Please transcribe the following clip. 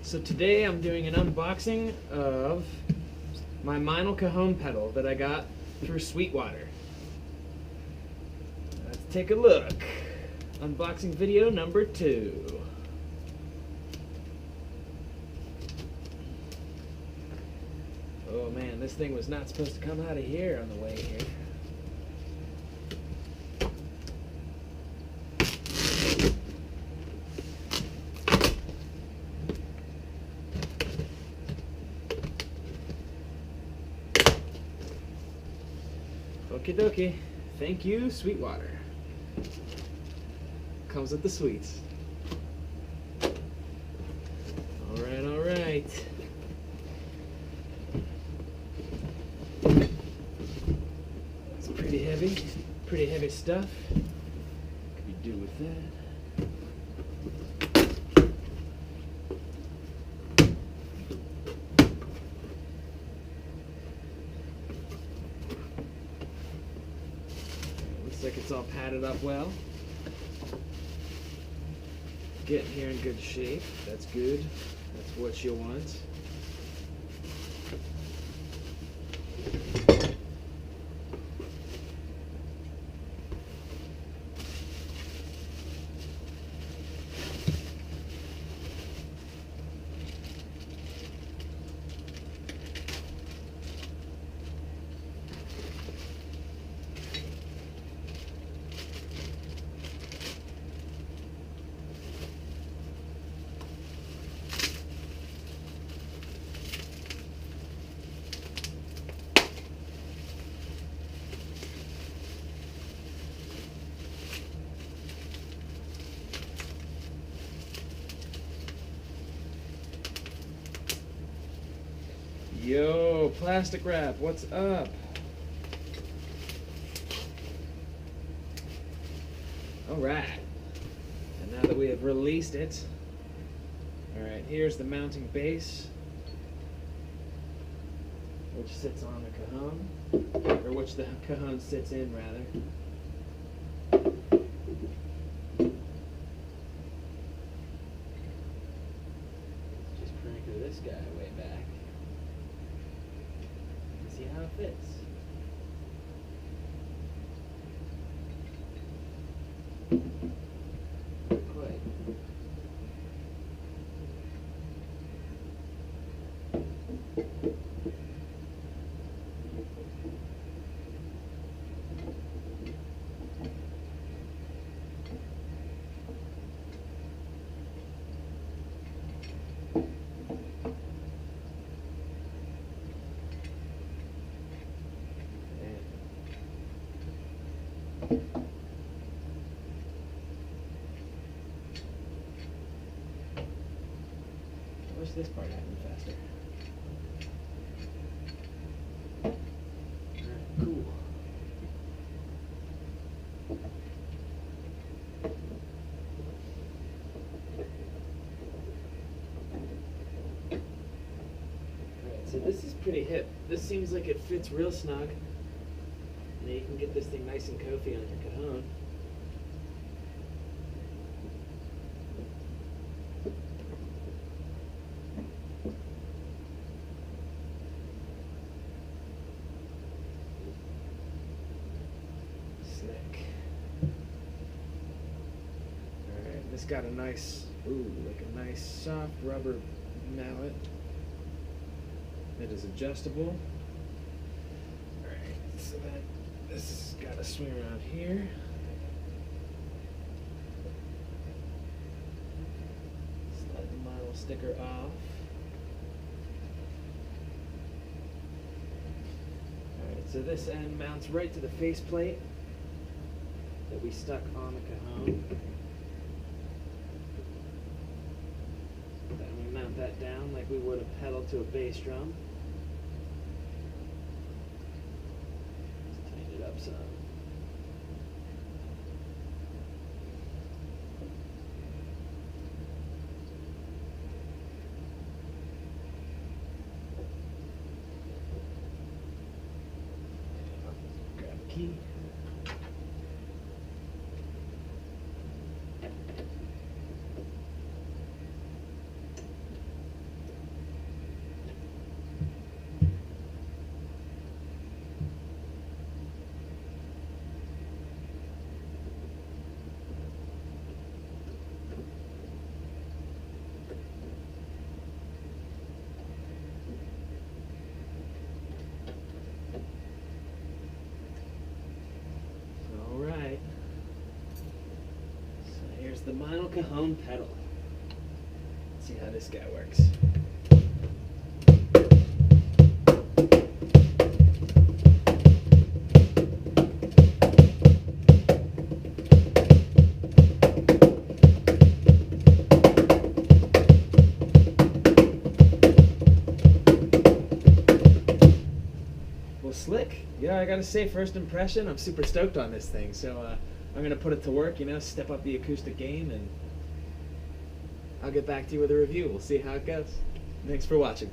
So today I'm doing an unboxing of my Meinl Cajon pedal that I got through Sweetwater. Let's take a look. Unboxing video number 2. Oh man, this thing was not supposed to come out of here on the way here. Okie dokie. Thank you, Sweetwater. Comes with the sweets. Alright, alright. It's pretty heavy stuff. Could you do with that? Looks like it's all padded up well. Getting here in good shape. That's good. That's what you want. Yo, plastic wrap, what's up? Alright, and now that we have released it, alright, here's the mounting base, which sits on the Cajon, or which the Cajon sits in, rather. Just crank this guy way back. See how it fits. Not quite. I wish this part happened faster. Alright, cool. Alright, so this is pretty hip. This seems like it fits real snug. Now you can get this thing nice and comfy on your Cajon. Slick. Alright, this got a nice, like a nice soft rubber mallet. It is adjustable. Alright, so that this has got to swing around here. Slide the Meinl sticker off. Alright, so this end mounts right to the faceplate that we stuck on the Cajon. Then we mount that down like we would a pedal to a bass drum. Up some. Grab a key. Meinl Cajon pedal. Let's see how this guy works. Slick. Yeah, I gotta say, first impression, I'm super stoked on this thing. So I'm gonna put it to work, you know, step up the acoustic game, and I'll get back to you with a review. We'll see how it goes. Thanks for watching.